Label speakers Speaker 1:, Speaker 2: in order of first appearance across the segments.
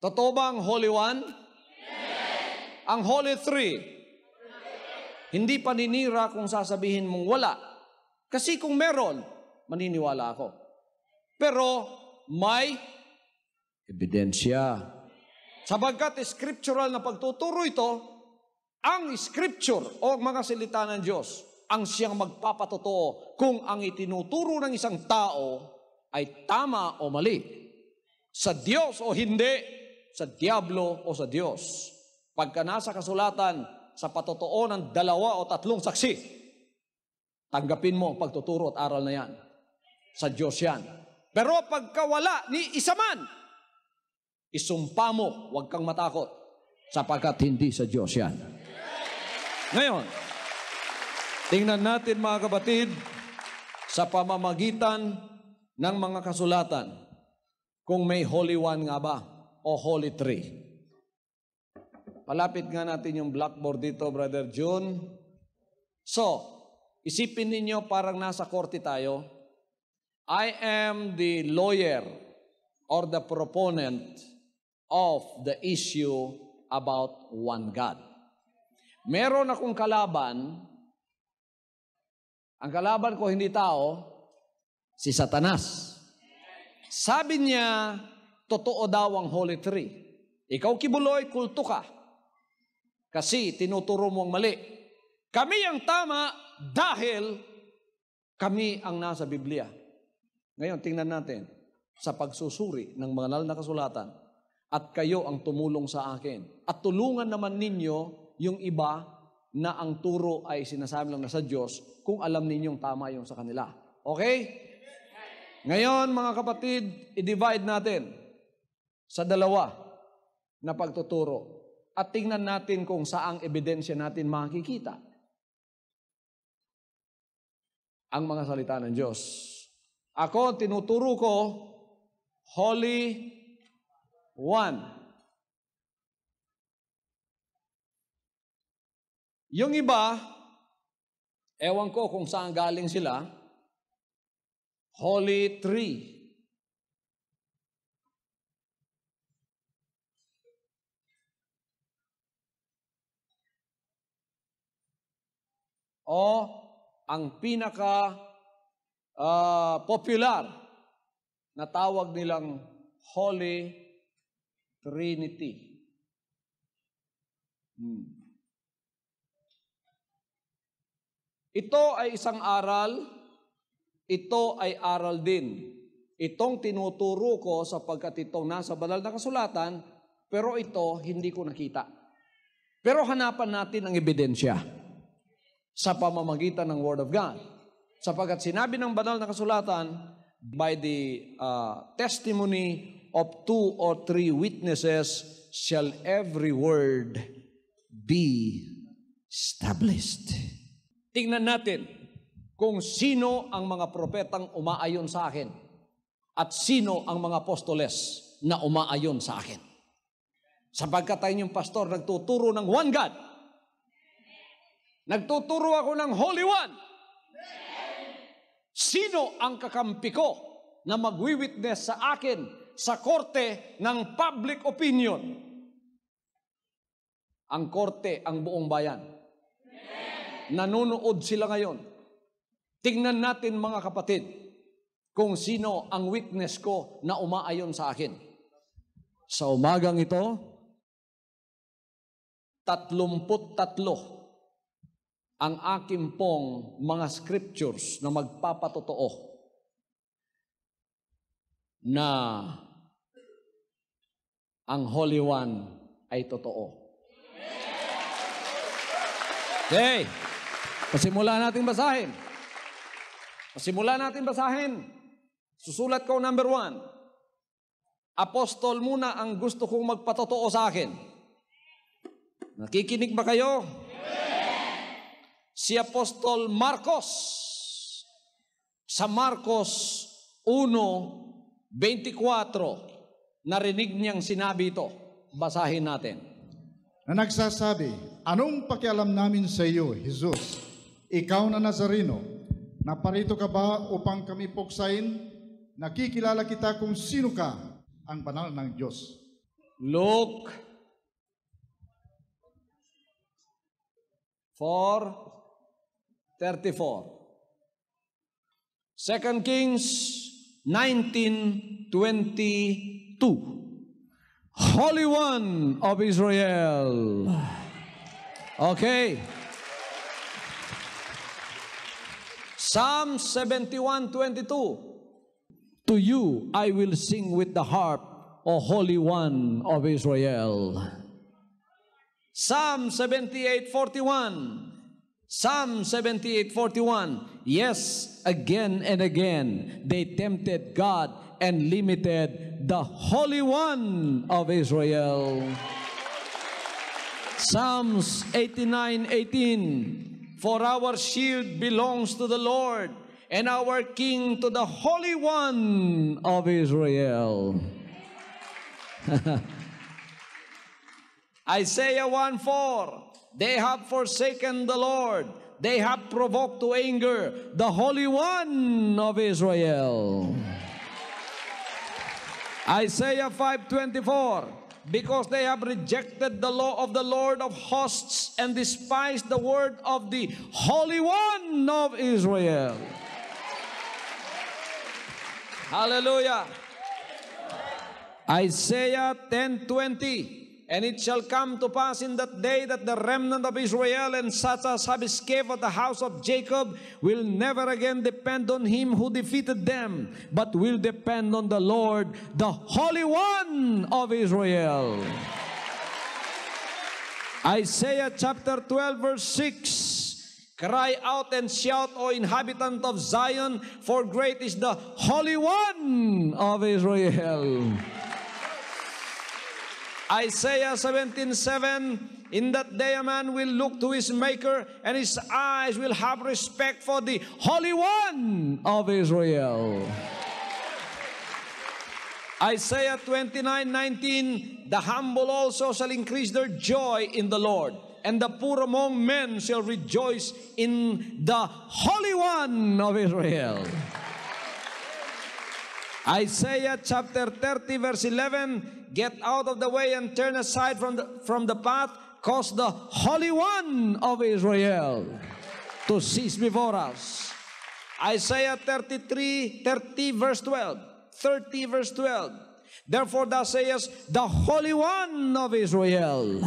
Speaker 1: Totoo ba ang Holy One? Yes. Ang Holy Three? Hindi paninira kung sasabihin mong wala. Kasi kung meron, maniniwala ako. Pero may ebidensya. Sabagkat scriptural na pagtuturo ito, ang scripture o mga salita ng Diyos, ang siyang magpapatotoo kung ang itinuturo ng isang tao ay tama o mali. Sa Diyos o hindi, sa diablo o sa Diyos. Pagka nasa kasulatan, sa patotoo ng 2 o 3 saksi, tanggapin mo ang pagtuturo at aral na yan. Sa Diyos yan. Pero pagka wala ni isa man, isumpa mo, huwag kang matakot, sapagkat hindi sa Diyos yan. Ngayon, tingnan natin mga kapatid, sa pamamagitan ng mga kasulatan, kung may Holy One nga ba o Holy Three. Palapit nga natin yung blackboard dito, Brother June. So, isipin ninyo parang nasa korte tayo. I am the lawyer or the proponent of the issue about one God. Meron akong kalaban. Ang kalaban ko hindi tao, si Satanas. Sabi niya, totoo daw ang Holy Three. Ikaw kibuloy, kulto ka. Kasi tinuturo mo ang mali. Kami ang tama dahil kami ang nasa Biblia. Ngayon, tingnan natin sa pagsusuri ng mga banal na kasulatan at kayo ang tumulong sa akin. At tulungan naman ninyo yung iba na ang turo ay sinasabi lang na sa Diyos kung alam ninyong tama yung sa kanila. Okay? Ngayon, mga kapatid, i-divide natin sa 2 na pagtuturo. At tingnan natin kung saang ebidensya natin makikita ang mga salita ng Diyos. Ako, tinuturo ko, Holy One. Yung iba, ewan ko kung saan galing sila, Holy Three. O ang pinaka popular na tawag nilang Holy Trinity. Ito ay isang aral, ito ay aral din. Itong tinuturo ko sapagkat itong nasa banal na kasulatan, pero ito hindi ko nakita. Pero hanapan natin ang ebidensya sa pamamagitan ng Word of God. Sapagkat sinabi ng banal na kasulatan, by the testimony of 2 or 3 witnesses shall every word be established. Tingnan natin kung sino ang mga propetang umaayon sa akin at sino ang mga apostoles na umaayon sa akin. Sapagkat tayo yung pastor nagtuturo ng one God. Nagtuturo ako ng Holy One. Sino ang kakampi ko na magwi-witness sa akin sa korte ng public opinion? Ang korte, ang buong bayan. Nanonood sila ngayon. Tingnan natin mga kapatid kung sino ang witness ko na umaayon sa akin. Sa umagang ito, 33 ang aking pong mga scriptures na magpapatotoo na ang Holy One ay totoo. Okay, pasimulan natin basahin. Susulat ko number 1. Apostol muna ang gusto kong magpatotoo sa akin. Nakikinig ba kayo? Si Apostol Marcos, sa Marcos 1:24, narinig niyang sinabi ito. Basahin natin.
Speaker 2: Na nagsasabi, anong pakialam namin sa iyo, Jesus? Ikaw na Nazareno, naparito ka ba upang kami puksain? Nakikilala kita kung sino ka, ang banal ng Diyos.
Speaker 1: Luke 4:34. 2 Kings 19:22. Holy One of Israel. Okay. Psalm 71:22. To you I will sing with the harp, O Holy One of Israel. Psalm 78:41. Psalm 78:41. Yes, again and again they tempted God and limited the Holy One of Israel. Psalms 89:18. For our shield belongs to the Lord, and our King to the Holy One of Israel. Isaiah 1:4. They have forsaken the Lord. They have provoked to anger the Holy One of Israel. Isaiah 5:24. Because they have rejected the law of the Lord of hosts and despised the word of the Holy One of Israel. Hallelujah. Isaiah 10:20. And it shall come to pass in that day that the remnant of Israel and such as have escaped of the house of Jacob will never again depend on him who defeated them, but will depend on the Lord, the Holy One of Israel. Isaiah chapter 12 verse 6. Cry out and shout, O inhabitant of Zion, for great is the Holy One of Israel. Isaiah 17:7. In that day a man will look to his Maker, and his eyes will have respect for the Holy One of Israel. Isaiah 29:19. The humble also shall increase their joy in the Lord, and the poor among men shall rejoice in the Holy One of Israel. Isaiah chapter 30 verse 11. Get out of the way and turn aside from the path, cause the Holy One of Israel to cease before us. Isaiah 30 verse 12. 30 verse 12. Therefore thou sayest, the Holy One of Israel.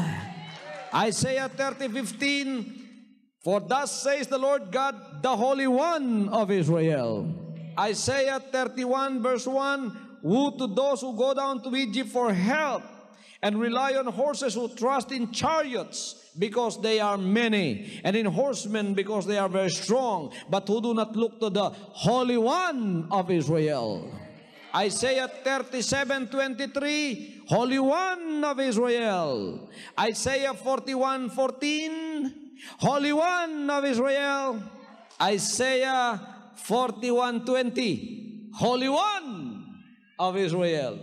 Speaker 1: Isaiah 30:15. For thus says the Lord God, the Holy One of Israel. Isaiah 31 verse 1. Woe to those who go down to Egypt for help and rely on horses, who trust in chariots because they are many, and in horsemen because they are very strong, but who do not look to the Holy One of Israel. Isaiah 37:23, Holy One of Israel. Isaiah 41:14, Holy One of Israel. Isaiah 41:20, Holy One of Israel.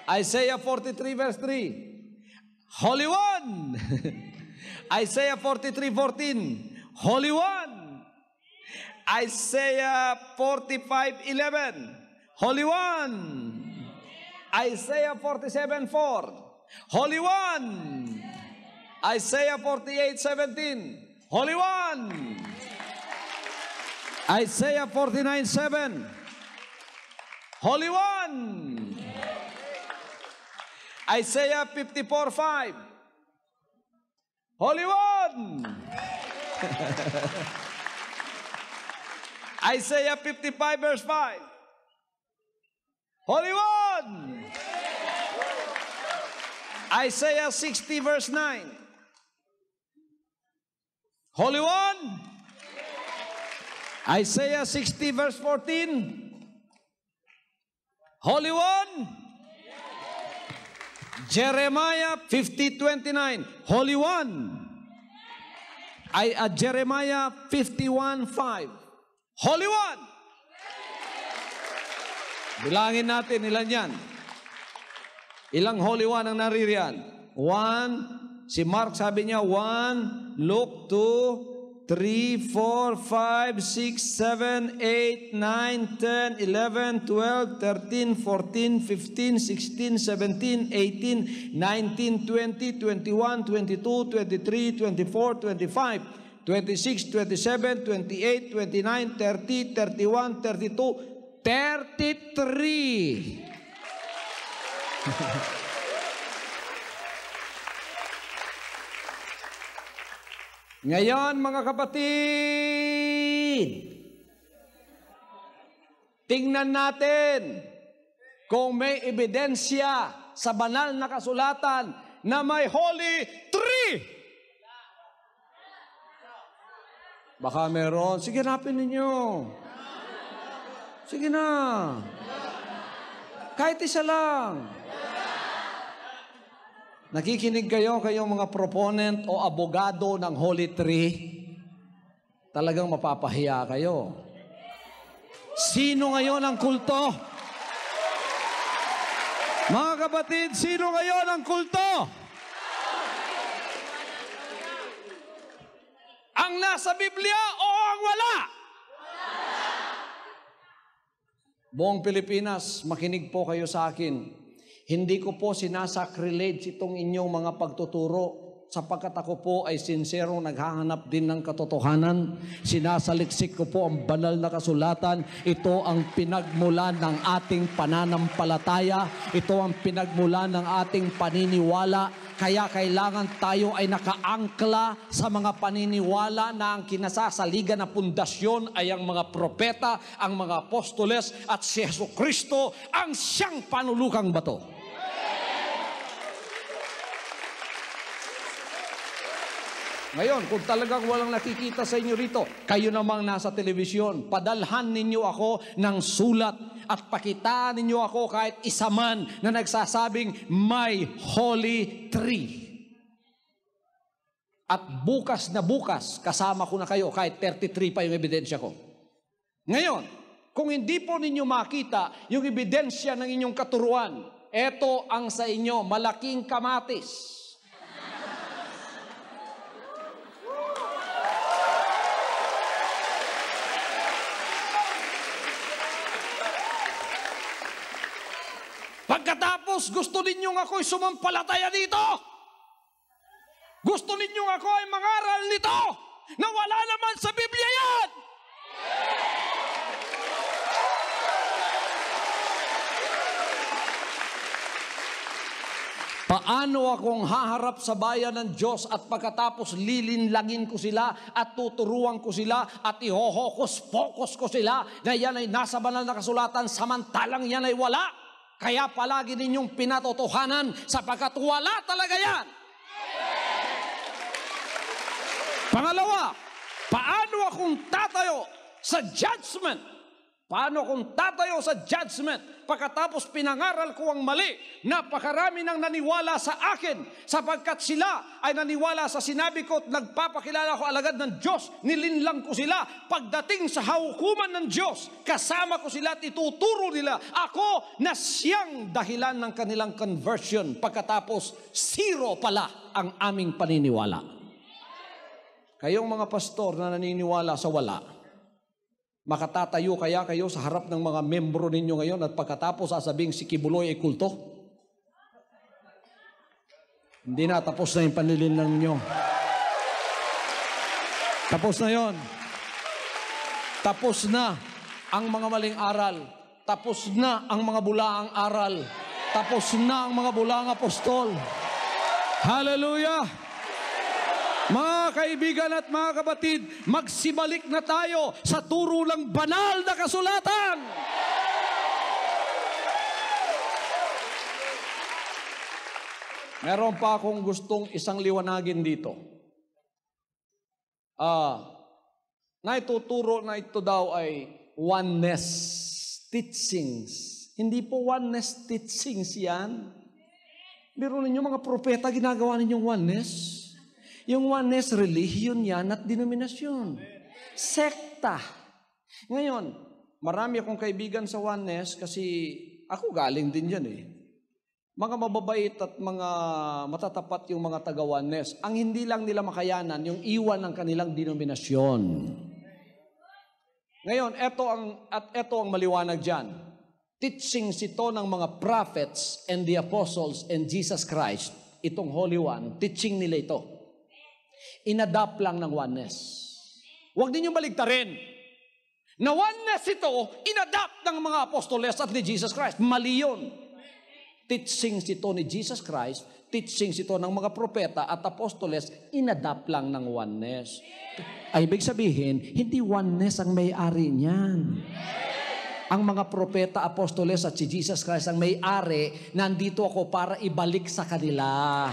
Speaker 1: Isaiah 43 verse 3, Holy One. Isaiah 43:14, Holy One. Isaiah 45:11, Holy One. Isaiah 47:4, Holy One. Isaiah 48:17, Holy One. Isaiah 49:7, Holy One. Isaiah 54:5, Holy One. Isaiah 55 verse 5, Holy One. Isaiah 60 verse 9, Holy One. Isaiah 60 verse 14, Holy One. Jeremiah 50:29, Holy One. Jeremiah 51:5, Holy One. Bilangin natin ilan yan. Ilang Holy One ang naririyan? 1. Si Mark sabi niya 1. Luke 2. 3, 4, 5, 6, 7, 8, 9, 10, 11, 12, 13, 14, 15, 16, 17, 18, 19, 20, 21, 22, 23, 24, 25, 26, 27, 28, 29, 30, 31, 32, 33. Ngayon, mga kapatid, tingnan natin kung may ebidensya sa banal na kasulatan na may Holy Three. Baka meron. Sige, hanapin ninyo. Sige na. Kahit isa lang. Nakikinig kayo, kayong mga proponent o abogado ng Holy Three? Talagang mapapahiya kayo. Sino ngayon ang kulto? Mga kapatid, sino ngayon ang kulto? Ang nasa Biblia o ang wala? Buong Pilipinas, makinig po kayo sa akin. Hindi ko po sinasacrilege itong inyong mga pagtuturo sapagkat ako po ay sinserong naghahanap din ng katotohanan. Sinasaliksik ko po ang banal na kasulatan. Ito ang pinagmulan ng ating pananampalataya. Ito ang pinagmulan ng ating paniniwala. Kaya kailangan tayo ay nakaangkla sa mga paniniwala na ang kinasasaligan na pundasyon ay ang mga propeta, ang mga apostoles at si Jesucristo ang siyang panulukang bato. Ngayon, kung talagang walang nakikita sa inyo rito, kayo namang nasa telebisyon, padalhan ninyo ako ng sulat at pakitaan ninyo ako kahit isa man na nagsasabing may Holy Three. At bukas na bukas, kasama ko na kayo kahit 33 pa yung ebidensya ko. Ngayon, kung hindi po ninyo makita yung ebidensya ng inyong katuruan, eto ang sa inyo, malaking kamatis. Pagkatapos, gusto ninyong ako'y sumampalataya dito. Gusto ninyong ako ay mangaral nito na wala naman sa Biblia yan. Paano akong haharap sa bayan ng Diyos at pagkatapos lilinlangin ko sila at tuturuan ko sila at ihohokos-pokos ko sila na yan ay nasa banal na kasulatan samantalang yan ay wala? Kaya palagi ninyong pinatotohanan sapagkat wala talaga yan. Pangalawa, paano akong tatayo sa judgment? Paano akong tatayo sa judgment pagkatapos pinangaral ko ang mali? Napakarami nang naniwala sa akin sapagkat sila ay naniwala sa sinabi ko at nagpapakilala ko alagad ng Diyos. Nilinlang ko sila. Pagdating sa hukuman ng Diyos, kasama ko sila at ituturo nila ako na siyang dahilan ng kanilang conversion pagkatapos zero pala ang aming paniniwala. Kayong mga pastor na naniniwala sa wala, makatatayo kaya kayo sa harap ng mga membro ninyo ngayon at pagkatapos sasabing si Kibuloy ay kulto? Hindi na, tapos na yung panlilinlang ninyo. Tapos na yon. Tapos na ang mga maling aral. Tapos na ang mga bulaang aral. Tapos na ang mga bulaang apostol. Hallelujah! Mga kaibigan at mga kapatid, magsibalik na tayo sa turo ng banal na kasulatan. Meron pa akong gustong isang liwanagin dito. Naituturo na ito daw ay oneness teachings. Hindi po oneness teachings yan. Meron ninyo mga propeta ginagawa ninyong oneness. Yung oneness, religion yan at denominasyon. Sekta. Ngayon, marami akong kaibigan sa oneness kasi ako galing din dyan eh. mga mababait at mga matatapat yung mga taga-oneness. Ang hindi lang nila makayanan, yung iwan ng kanilang denominasyon. Ngayon, ito ang maliwanag dyan. Teachings ito ng mga prophets and the apostles and Jesus Christ, itong Holy One, teaching nila ito. Inadapt lang ng oneness. Huwag ninyong baligtarin. Na oneness ito, inadapt ng mga apostoles at ni Jesus Christ. Mali yun. Teachings ito ni Jesus Christ, teachings ito ng mga propeta at apostoles, inadapt lang ng oneness. Ay, ibig sabihin, hindi oneness ang may-ari niyan. Ang mga propeta, apostoles at si Jesus Christ ang may-ari, nandito ako para ibalik sa kanila.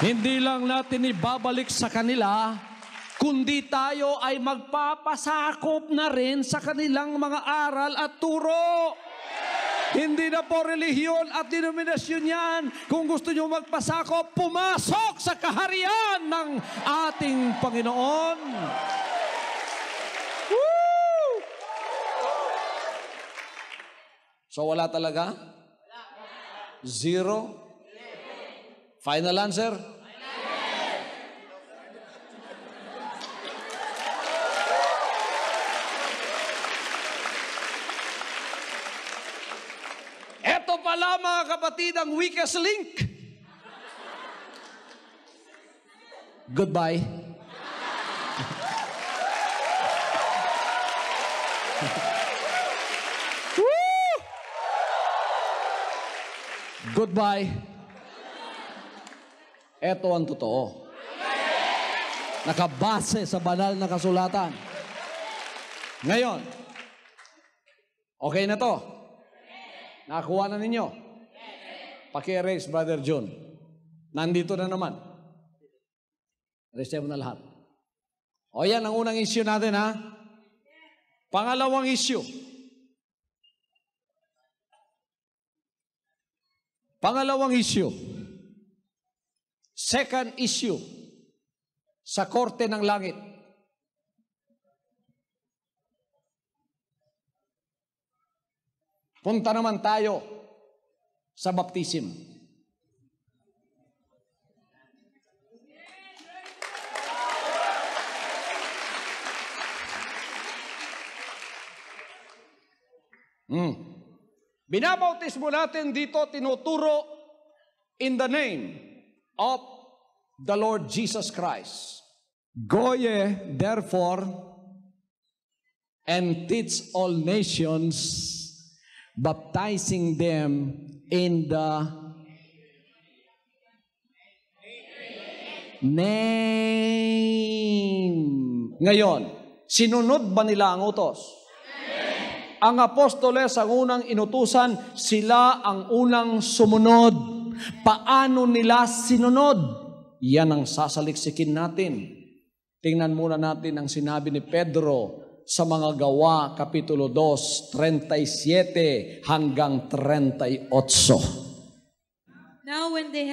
Speaker 1: Hindi lang natin ibabalik sa kanila, kundi tayo ay magpapasakop na rin sa kanilang mga aral at turo. Hindi na po relihiyon at denominasyon yan. Kung gusto nyo magpasakop, pumasok sa kaharian ng ating Panginoon. Woo! So wala talaga? Zero? Final answer? Ito pala mga kapatid ang weakest link. Goodbye. Woo! Goodbye. Ito ang totoo. Nakabase sa banal na kasulatan. Ngayon, okay na to. Nakakuha na ninyo? Paki-erase, Brother John. Nandito na naman. Erase mo na lahat. O yan ang unang issue natin, ha? Pangalawang issue. Pangalawang issue. Second issue. Sa korte ng langit. Punta naman tayo sa baptism. Binabautismo natin dito, tinuturo in the name of the Lord Jesus Christ. Go ye, therefore, and teach all nations, baptizing them in the name. Ngayon, sinunod ba nila ang utos? Ang apostoles ang unang inutusan, sila ang unang sumunod. Paano nila sinunod? Yan ang sasaliksikin natin. Tingnan muna natin ang sinabi ni Pedro sa mga Gawa, Kapitulo 2, 37 hanggang 38.
Speaker 3: Now when they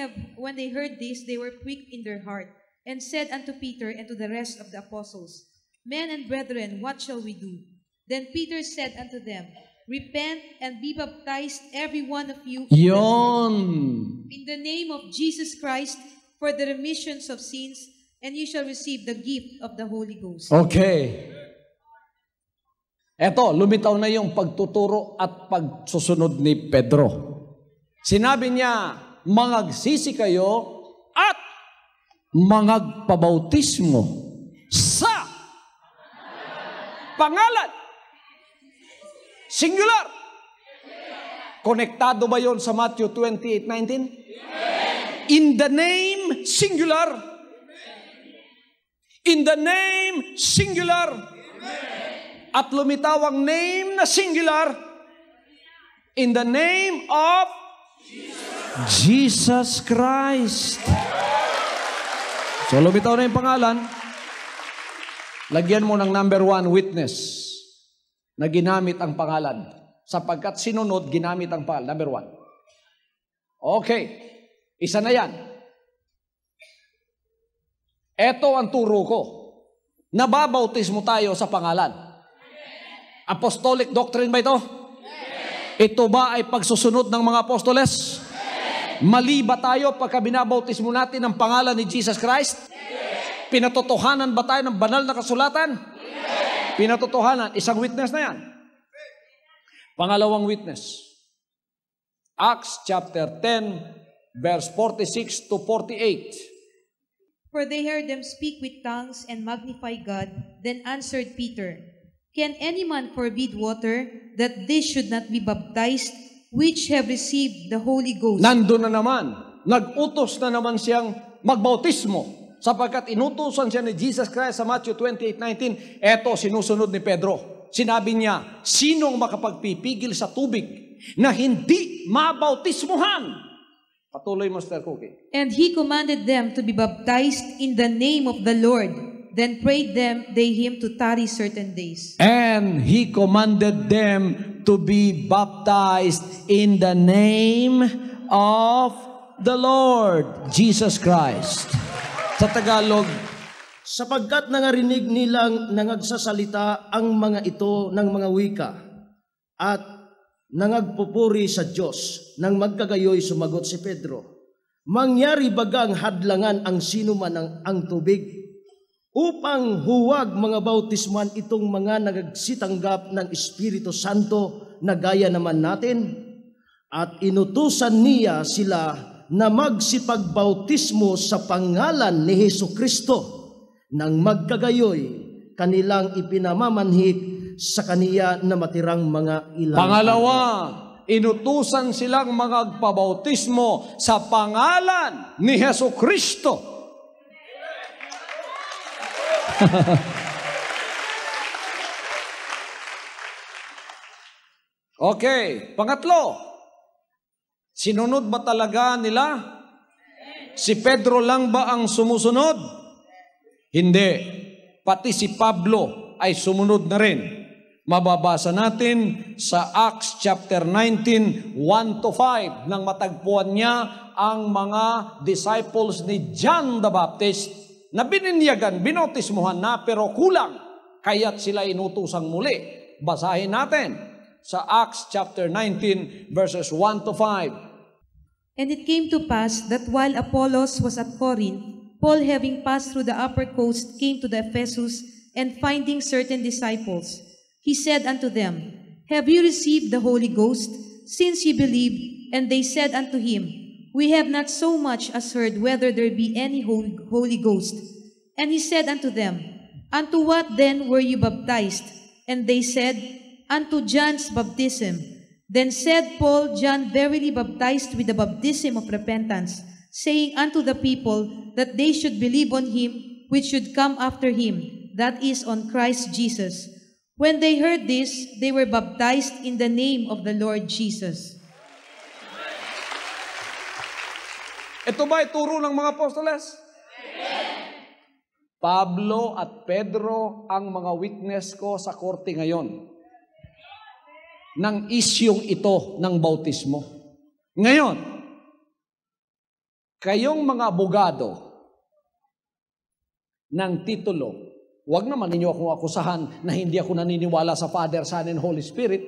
Speaker 3: heard this, they were pricked in their heart, and said unto Peter and to the rest of the apostles, Men and brethren, what shall we do? Then Peter said unto them, Repent and be baptized every one of you in the name of Jesus Christ for the remissions of sins, and you shall receive the gift of the Holy Ghost.
Speaker 1: Okay. Eto, lumitaw na yung pagtuturo at pagsusunod ni Pedro. Sinabi niya, mangagsisi kayo at mangagpabautismo sa pangalan. Singular. Konektado ba yon sa Matthew 28:19? In the name, singular. In the name, singular. At lumitaw ang name na singular. In the name of Jesus Christ. So lumitaw na yung pangalan. Lagyan mo ng number 1, witness, na ginamit ang pangalan. Sapagkat sinunod, ginamit ang pangalan. Number 1. Okay. Isa na yan. Ito ang turo ko. Nababautismo tayo sa pangalan. Apostolic doctrine ba ito? Ito ba ay pagsusunod ng mga apostoles? Mali ba tayo pagka binabautismo natin ng pangalan ni Jesus Christ? Pinatotohanan ba tayo ng banal na kasulatan? Pinatotohanan. Isang witness na yan. Pangalawang witness. Acts chapter 10, verse 46 to 48.
Speaker 3: For they heard them speak with tongues and magnify God. Then answered Peter, Can any man forbid water, that they should not be baptized, which have received the Holy Ghost?
Speaker 1: Nandun na naman. Nag-utos na naman siyang magbautismo. Sapagkat inutusan siya ni Jesus Christ sa Matthew 28:19. Eto, sinusunod ni Pedro. Sinabi niya, sinong makapagpipigil sa tubig na hindi mabautismuhan? Patuloy, Master Cookie.
Speaker 3: And he commanded them to be baptized in the name of the Lord. Then prayed they him to tarry certain days.
Speaker 1: And he commanded them to be baptized in the name of the Lord Jesus Christ. Sa Tagalog,
Speaker 4: sapagkat nangarinig nilang nangagsasalita ang mga ito ng mga wika at nangagpupuri sa Diyos. Nang magkagayoy sumagot si Pedro, mangyari bagang hadlangan ang sino man ang tubig upang huwag mga bautisman itong mga nagsitanggap ng Espiritu Santo na gaya naman natin? At inutusan niya sila na magsipagbautismo sa pangalan ni Hesukristo. Nang magkagayoy, kanilang ipinamamanhik sa kaniya na matirang mga ilang.
Speaker 1: pangalawa, inutusan silang magpabautismo sa pangalan ni Hesukristo. Okay, pangatlo, sinunod ba talaga nila? Si Pedro lang ba ang sumusunod? Hindi. Pati si Pablo ay sumunod na rin. Mababasa natin sa Acts chapter 19, 1 to 5, nang matagpuan niya ang mga disciples ni John the Baptist na bininyagan, binotismuhan na, pero kulang. Kaya't sila inutusang muli. Basahin natin sa Acts chapter 19, verses 1 to 5.
Speaker 3: And it came to pass that while Apollos was at Corinth, Paul, having passed through the upper coast, came to the Ephesus, and finding certain disciples, he said unto them, Have you received the Holy Ghost, since ye believed? And they said unto him, We have not so much as heard whether there be any Holy Ghost. And he said unto them, Unto what then were you baptized? And they said, Unto John's baptism. Then said Paul, John verily baptized with the baptism of repentance, saying unto the people that they should believe on him which should come after him, that is, on Christ Jesus. When they heard this, they were baptized in the name of the Lord Jesus.
Speaker 1: Ito ba ay turo ng mga apostoles? Pablo at Pedro ang mga witness ko sa korte ngayon ng isyong ito ng bautismo. Ngayon, kayong mga abogado ng titulo, huwag naman ninyo akong akusahan na hindi ako naniniwala sa Father, Son, and Holy Spirit.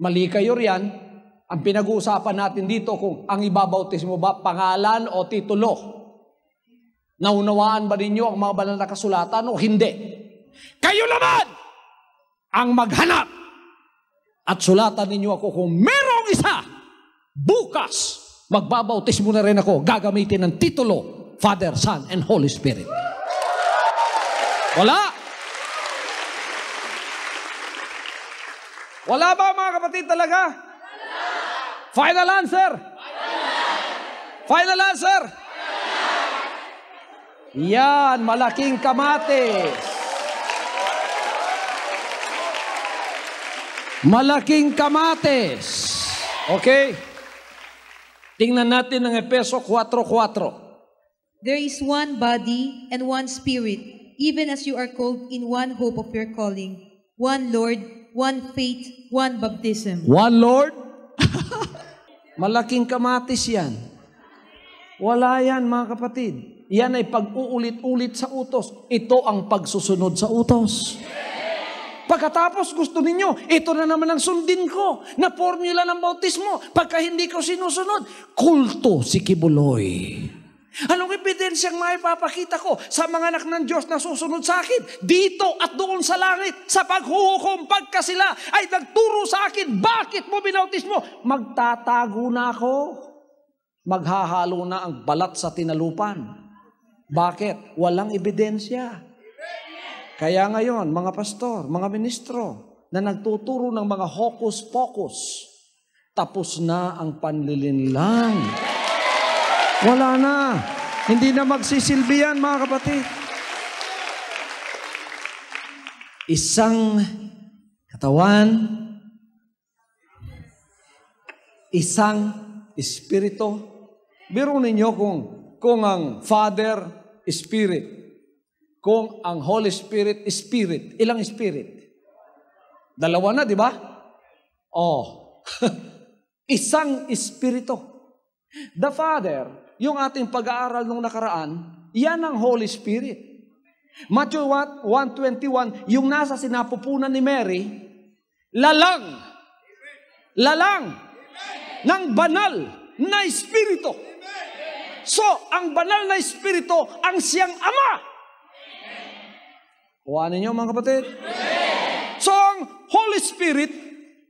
Speaker 1: Mali kayo riyan. Ang pinag-uusapan natin dito kung ang ibabautismo ba pangalan o titulo. Naunawaan ba ninyo ang mga banal na kasulatan o hindi? Kayo naman ang maghanap at sulatan ninyo ako kung merong isa bukas magbabautismo na rin ako, gagamitin ng titulo Father, Son, and Holy Spirit. Wala. Wala ba mga kapatid talaga? Final answer. Final answer. Yan, malaking kamatis. Malaking kamatis. Okay? Tingnan natin ang Efeso 4:4.
Speaker 3: There is one body and one spirit, even as you are called in one hope of your calling, one Lord, one faith, one baptism.
Speaker 1: One Lord? Malaking kamatis yan. Wala yan, mga kapatid. Yan ay pag-uulit-ulit sa utos. Ito ang pagsusunod sa utos. Pagkatapos gusto ninyo, ito na naman ang sundin ko na formula ng bautismo. Pagka hindi ko sinusunod, kulto si Kibuloy. Anong ebidensyang maipapakita ko sa mga anak ng Diyos na susunod sa akin? Dito at doon sa langit, sa paghuhukom, pagka sila ay nagturo sa akin, bakit mo binautismo? Magtatago na ako. Maghahalo na ang balat sa tinalupan. Bakit? Walang ebidensya. Kaya ngayon, mga pastor, mga ministro, na nagtuturo ng mga hocus-pocus, tapos na ang panlilinlang. Wala na. Hindi na magsisilbi yan, mga kapatid. Isang katawan, isang espiritu. Biro ninyo kung ang Father, Spirit, kung ang Holy Spirit, Spirit. Ilang Spirit? Dalawa na, di ba? Oh. Isang espiritu. The Father, yung ating pag-aaral nung nakaraan, yan ang Holy Spirit. Matthew 1:21, yung nasa sinapupunan ni Mary, lalang ng banal na Espiritu. So, ang banal na Espiritu, ang siyang Ama. Kuhanin niyo mga kapatid? So, ang Holy Spirit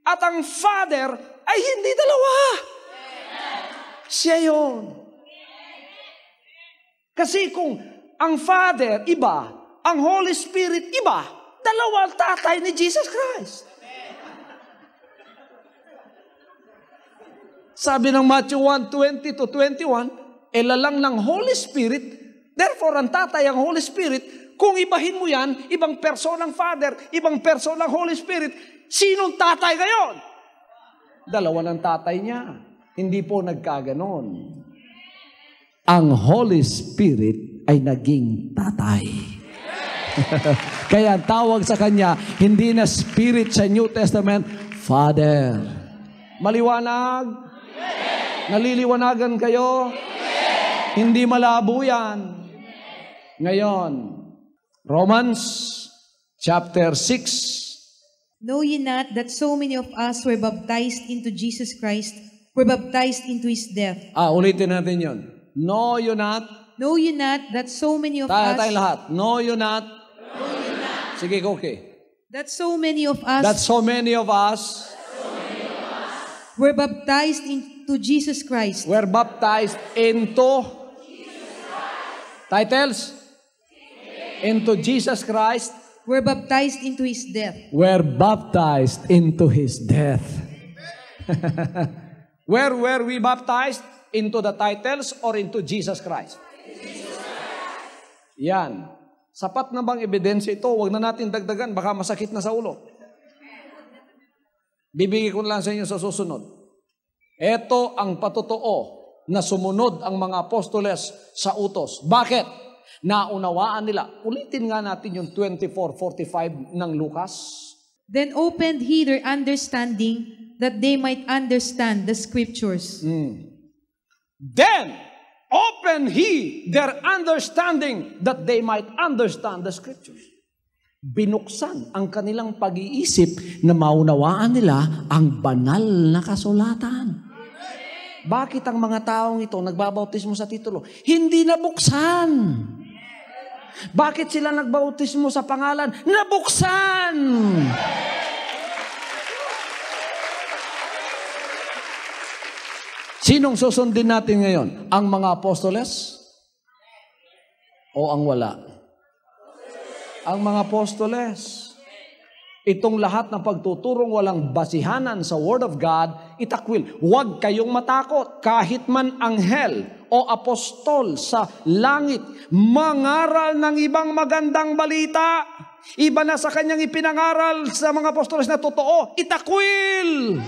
Speaker 1: at ang Father ay hindi dalawa. Siya yun. Kasi kung ang Father iba, ang Holy Spirit iba, dalawa ang tatay ni Jesus Christ. Sabi ng Matthew 1:20-21, lalang ng Holy Spirit, therefore ang tatay ang Holy Spirit, kung ibahin mo yan, ibang personang Father, ibang personang Holy Spirit, sinong tatay ngayon? Dalawa ng tatay niya. Hindi po nagkaganon. Ang Holy Spirit ay naging tatay. Kaya tawag sa kanya, hindi na Spirit sa New Testament, Father. Maliwanag? Naliliwanagan kayo? Hindi malabo yan. Ngayon, Romans chapter 6.
Speaker 3: Know ye not that so many of us were baptized into Jesus Christ, were baptized into His death?
Speaker 1: Ulitin natin yon. Know you not?
Speaker 3: Know ye not that so many of
Speaker 1: Tayo
Speaker 3: us...
Speaker 1: lahat. Know you not? Sige, okay.
Speaker 3: That so many of us...
Speaker 1: That so many of us
Speaker 3: were baptized into Jesus Christ.
Speaker 1: were baptized into titles? Into Jesus Christ.
Speaker 3: Were baptized into His death.
Speaker 1: Were baptized into His death. Where were we baptized? Into the titles or into Jesus Christ? Yan. Sapat na bang ebidensya ito? Huwag na natin dagdagan, baka masakit na sa ulo. Bibigay ko lang sa inyo sa susunod. Ito ang patotoo na sumunod ang mga apostoles sa utos. Bakit? Naunawaan nila. Ulitin nga natin yung 24:45 ng Lucas.
Speaker 3: Then opened He their understanding, that they might understand the Scriptures.
Speaker 1: Then open He their understanding that they might understand the Scriptures. Binuksan ang kanilang pag-iisip na maunawaan nila ang banal na kasulatan. Bakit ang mga taong ito nagbabautismo sa titulo? Hindi nabuksan. Bakit sila nagbautismo sa pangalan? Nabuksan! Sinong susundin natin ngayon? Ang mga apostoles? O ang wala? Ang mga apostoles. Itong lahat ng pagtuturong walang basihanan sa Word of God, itakwil. Huwag kayong matakot kahit man anghel o apostol sa langit mangaral ng ibang magandang balita. Iba na sa kanyang ipinangaral sa mga apostoles na totoo. Itakwil!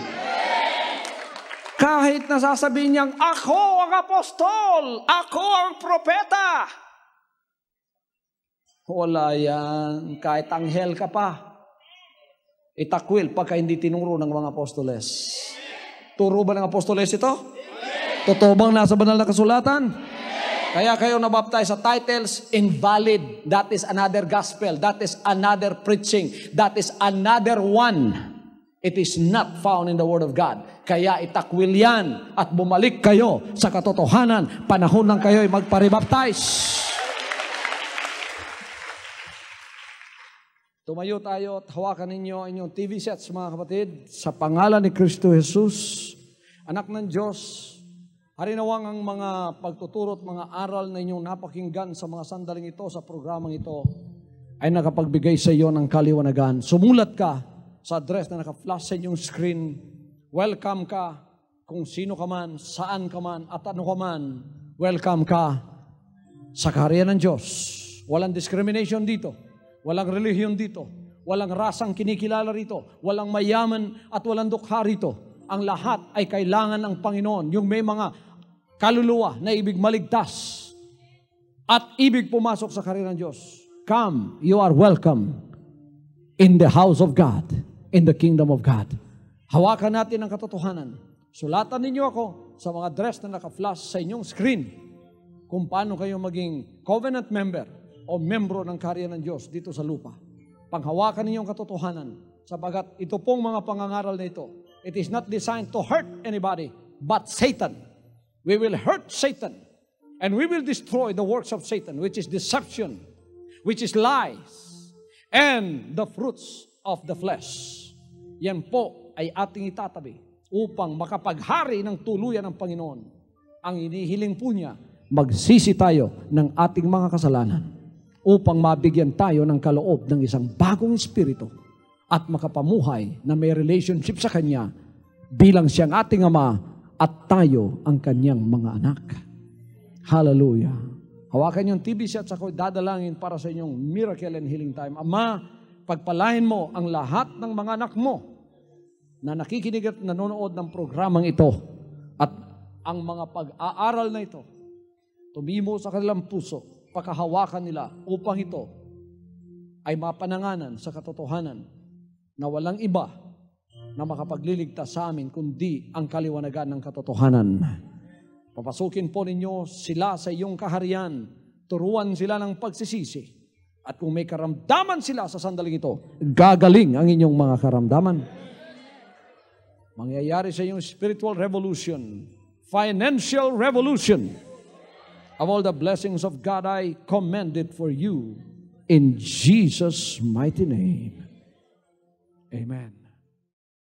Speaker 1: Kahit nasasabihin niyang, ako ang apostol, ako ang propeta. Wala yan. Kahit anghel ka pa. Itakwil pagka hindi tinuro ng mga apostoles. Turo ba ng apostoles ito? Totoo bang nasa banal na kasulatan? Kaya kayo nabaptize sa titles, invalid. That is another gospel. That is another preaching. That is another one. It is not found in the Word of God. Kaya itakwil yan at bumalik kayo sa katotohanan. Panahon ng kayo'y magparibaptize. Tumayo tayo at hawakan ninyo inyong TV sets, mga kapatid, sa pangalan ni Kristo Jesus, anak ng Diyos. Harinawang ang mga pagtuturo at mga aral na inyong napakinggan sa mga sandaling ito, sa programang ito, ay nakapagbigay sa iyo ng kaliwanagan. Sumulat ka sa address na naka-flash sa inyong screen. Welcome ka kung sino ka man, saan ka man, at ano ka man. Welcome ka sa kaharian ng Diyos. Walang discrimination dito. Walang relihiyon dito. Walang rasang kinikilala rito. Walang mayaman at walang dukha rito. Ang lahat ay kailangan ng Panginoon. Yung may mga kaluluwa na ibig maligtas at ibig pumasok sa kaharian ng Diyos. Come, you are welcome in the house of God, in the kingdom of God. Hawakan natin ang katotohanan. Sulatan ninyo ako sa mga address na naka-flash sa inyong screen kung paano kayo maging covenant member o membro ng kaharian ng Diyos dito sa lupa. Panghawakan ninyong katotohanan sapagat ito pong mga pangangaral na ito, it is not designed to hurt anybody but Satan. We will hurt Satan and we will destroy the works of Satan, which is deception, which is lies, and the fruits of the flesh. Yan po ay ating itatabi upang makapaghari ng tuluyan ng Panginoon. Ang inihiling po niya, magsisi tayo ng ating mga kasalanan upang mabigyan tayo ng kaloob ng isang bagong espiritu at makapamuhay na may relationship sa Kanya bilang siyang ating Ama at tayo ang Kanyang mga anak. Hallelujah. Hawakan yung TV sets, ako dadalangin para sa inyong miracle and healing time. Ama, pagpalain mo ang lahat ng mga anak mo na nakikinig at nanonood ng programang ito at ang mga pag-aaral na ito tumimo sa kanilang puso, pagkahawakan nila upang ito ay mapananganan sa katotohanan na walang iba na makapagliligtas sa amin kundi ang kaliwanagan ng katotohanan. Papasukin po ninyo sila sa iyong kaharian, turuan sila ng pagsisisi, at kung may karamdaman sila sa sandaling ito, gagaling ang inyong mga karamdaman. Mangyayari sa iyong spiritual revolution, financial revolution. Of all the blessings of God, I commend it for you in Jesus' mighty name. Amen.